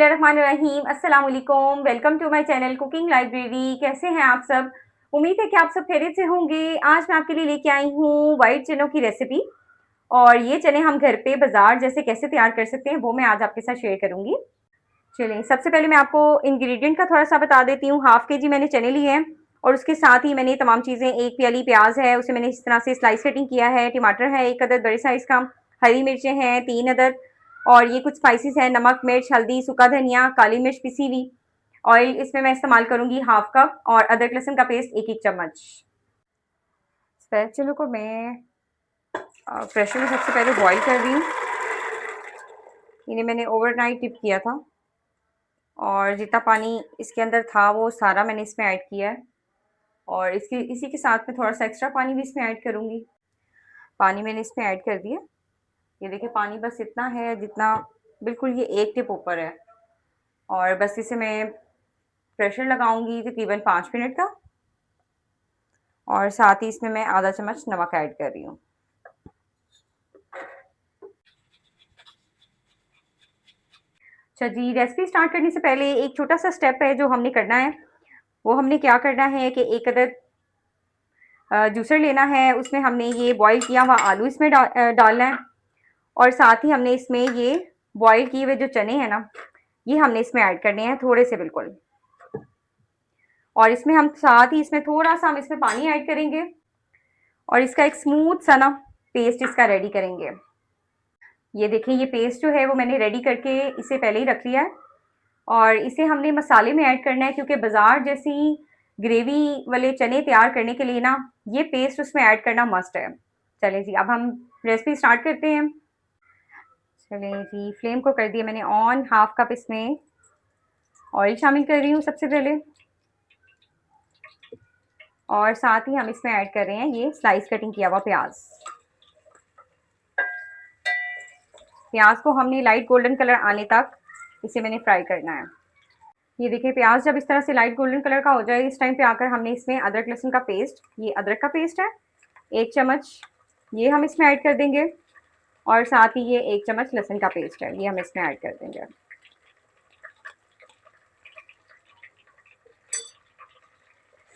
बिस्मिल्लाहिर्रहमानिर्रहीम। अस्सलाम वालेकुम। Welcome to my channel cooking library. कैसे हैं आप सब? उम्मीद है कि आप सब खैरियत से होंगे। आज मैं आपके लिए लेके आई हूँ वाइट चनों की रेसिपी। और ये चने हम घर पे बाजार जैसे कैसे तैयार कर सकते हैं वो मैं आज आपके साथ शेयर करूंगी। चलिए, सबसे पहले मैं आपको इंग्रेडिएंट का थोड़ा सा बता देती हूँ। हाफ के जी मैंने चने लिए हैं और उसके साथ ही मैंने तमाम चीज़ें, एक प्याली प्याज है उसे मैंने इस तरह से स्लाइस कटिंग किया है, टमाटर है एक अदद बड़े साइज़ का, हरी मिर्चें हैं 3 अदद, और ये कुछ स्पाइसेस हैं, नमक, मिर्च, हल्दी, सूखा धनिया, काली मिर्च पिसी हुई। ऑयल इसमें मैं इस्तेमाल करूंगी हाफ कप, और अदरक लहसुन का पेस्ट एक एक चम्मच। स्पैचुला को मैं प्रेशर में सबसे पहले बॉईल कर रही हूँ। इन्हें मैंने ओवरनाइट डिप किया था और जितना पानी इसके अंदर था वो सारा मैंने इसमें ऐड किया है, और इसी के साथ में थोड़ा सा एक्स्ट्रा पानी भी इसमें ऐड करूँगी। पानी मैंने इसमें ऐड कर दिया। ये देखिए, पानी बस इतना है जितना, बिल्कुल ये एक टिप ऊपर है। और बस इसे मैं प्रेशर लगाऊंगी तकरीबन 5 मिनट का, और साथ ही इसमें मैं आधा चम्मच नमक ऐड कर रही हूँ। अच्छा जी, रेसिपी स्टार्ट करने से पहले एक छोटा सा स्टेप है जो हमने करना है। वो हमने क्या करना है कि एक अदद जूसर लेना है, उसमें हमने ये बॉईल किया हुआ आलू इसमें डालना है, और साथ ही हमने इसमें ये बॉईल किए हुए जो चने हैं ना, ये हमने इसमें ऐड करने हैं थोड़े से बिल्कुल। और इसमें हम साथ ही इसमें थोड़ा सा हम इसमें पानी ऐड करेंगे, और इसका एक स्मूथ सा ना पेस्ट इसका रेडी करेंगे। ये देखिए, ये पेस्ट जो है वो मैंने रेडी करके इसे पहले ही रख लिया है, और इसे हमने मसाले में ऐड करना है, क्योंकि बाजार जैसी ग्रेवी वाले चने तैयार करने के लिए ना ये पेस्ट उसमें ऐड करना मस्ट है। चलें जी, अब हम रेसिपी स्टार्ट करते हैं। चलें जी, फ्लेम को कर दिया मैंने ऑन। हाफ कप इसमें ऑयल शामिल कर रही हूँ सबसे पहले, और साथ ही हम इसमें ऐड कर रहे हैं ये स्लाइस कटिंग किया हुआ प्याज। प्याज को हमने लाइट गोल्डन कलर आने तक इसे मैंने फ्राई करना है। ये देखिए, प्याज जब इस तरह से लाइट गोल्डन कलर का हो जाए, इस टाइम पे आकर हमने इसमें अदरक लहसुन का पेस्ट, ये अदरक का पेस्ट है 1 चम्मच, ये हम इसमें ऐड कर देंगे, और साथ ही ये 1 चम्मच लहसुन का पेस्ट है, ये हम इसमें ऐड कर देंगे।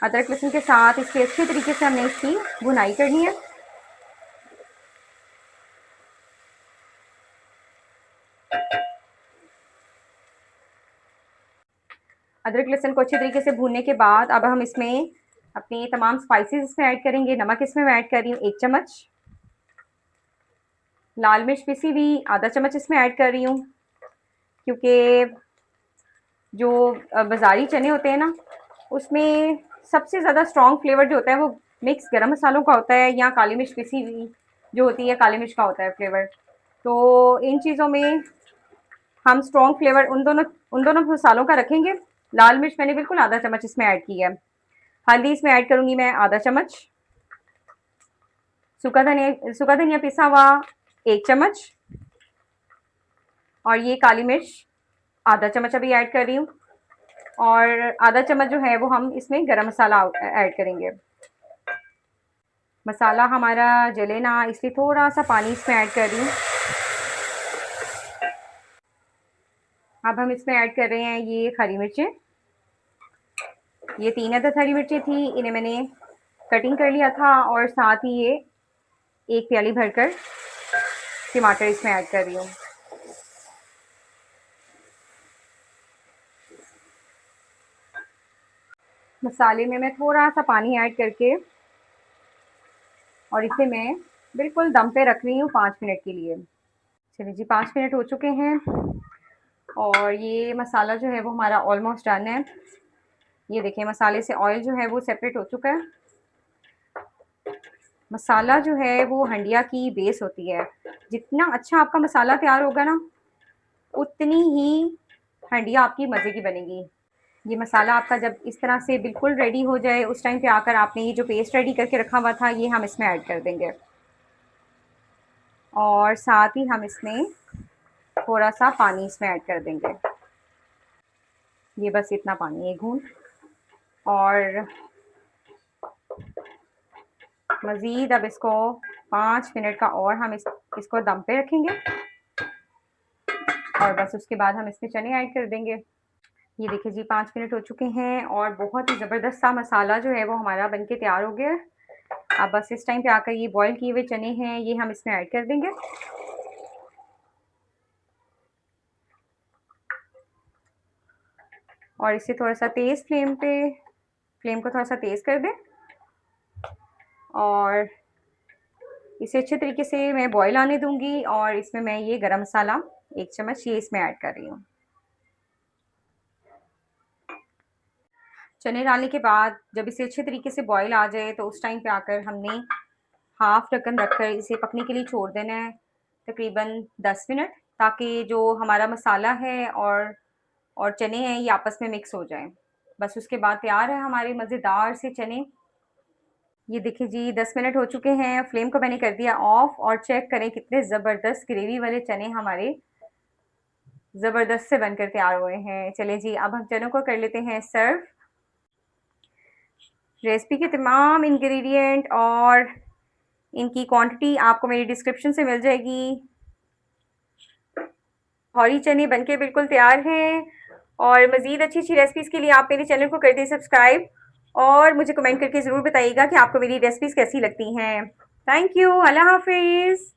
अदरक लहसुन के साथ इसकी अच्छे तरीके से हमने इसकी भुनाई करनी है। अदरक लहसुन को अच्छे तरीके से भूनने के बाद अब हम इसमें अपने तमाम स्पाइसेस इसमें ऐड करेंगे। नमक इसमें मैं ऐड कर रही हूँ 1 चम्मच, लाल मिर्च पिसी हुई आधा चम्मच इसमें ऐड कर रही हूँ, क्योंकि जो बाज़ारी चने होते हैं ना, उसमें सबसे ज़्यादा स्ट्रॉन्ग फ्लेवर जो होता है वो मिक्स गरम मसालों का होता है, या काली मिर्च पिसी हुई जो होती है, काली मिर्च का होता है फ्लेवर। तो इन चीज़ों में हम स्ट्रॉन्ग फ्लेवर उन दोनों मसालों का रखेंगे। लाल मिर्च मैंने बिल्कुल आधा चम्मच इसमें ऐड की है। हल्दी इसमें ऐड करूँगी मैं आधा चम्मच, सूखा धनिया पिसा हुआ 1 चम्मच, और ये काली मिर्च आधा चम्मच अभी ऐड कर रही हूँ, और आधा चम्मच जो है वो हम इसमें गरम मसाला ऐड करेंगे। मसाला हमारा जले ना, इसलिए थोड़ा सा पानी इसमें ऐड कर रही हूँ। अब हम इसमें ऐड कर रहे हैं ये हरी मिर्चें। ये 3 अदद हरी मिर्चें थी, इन्हें मैंने कटिंग कर लिया था, और साथ ही ये एक प्याली भरकर टमाटर इसमें ऐड कर रही हूँ। मसाले में मैं थोड़ा सा पानी ऐड करके, और इसे मैं बिल्कुल दम पे रख रही हूँ 5 मिनट के लिए। चलिए जी, 5 मिनट हो चुके हैं, और ये मसाला जो है वो हमारा ऑलमोस्ट डन है। ये देखिए, मसाले से ऑयल जो है वो सेपरेट हो चुका है। मसाला जो है वो हंडिया की बेस होती है। जितना अच्छा आपका मसाला तैयार होगा ना, उतनी ही हंडिया आपकी मज़े की बनेगी। ये मसाला आपका जब इस तरह से बिल्कुल रेडी हो जाए, उस टाइम पे आकर आपने ये जो पेस्ट रेडी करके रखा हुआ था ये हम इसमें ऐड कर देंगे, और साथ ही हम इसमें थोड़ा सा पानी इसमें ऐड कर देंगे। ये बस इतना पानी, एक घूंट। और मज़ीद अब इसको 5 मिनट का और हम इसको दम पे रखेंगे। और बस उसके बाद हम इसमें चने ऐड कर देंगे। ये देखिए जी 5 मिनट हो चुके हैं और बहुत ही ज़बरदस्त सा मसाला जो है वो हमारा बनके तैयार हो गया है। अब बस इस टाइम पे आकर ये बॉयल किए हुए चने हैं ये हम इसमें ऐड कर देंगे। और इसे थोड़ा-सा तेज़ फ्लेम को थोड़ा-सा तेज़ कर दें और इसे अच्छे तरीके से मैं बॉयल आने दूँगी और इसमें मैं ये गरम मसाला 1 चम्मच ये इसमें ऐड कर रही हूँ। चने डालने के बाद जब इसे अच्छे तरीके से बॉयल आ जाए तो उस टाइम पे आकर हमने हाफ ढक्कन रखकर इसे पकने के लिए छोड़ देना है तकरीबन 10 मिनट, ताकि जो हमारा मसाला है और चने हैं ये आपस में मिक्स हो जाएं। बस उसके बाद तैयार है हमारे मज़ेदार से चने। ये देखिए जी 10 मिनट हो चुके हैं, फ्लेम को मैंने कर दिया ऑफ और चेक करें कितने ज़बरदस्त ग्रेवी वाले चने हमारे ज़बरदस्त से बनकर तैयार हुए हैं। चलें जी अब हम चनों को कर लेते हैं सर्व। रेसिपी के तमाम इंग्रेडिएंट और इनकी क्वांटिटी आपको मेरी डिस्क्रिप्शन से मिल जाएगी। हौरी चने बनके बिल्कुल तैयार हैं और मज़ीद अच्छी-अच्छी रेसिपीज़ के लिए आप मेरे चैनल को कर दें सब्सक्राइब और मुझे कमेंट करके ज़रूर बताइएगा कि आपको मेरी रेसिपीज़ कैसी लगती हैं। थैंक यू, अल्लाह हाफ़िज़।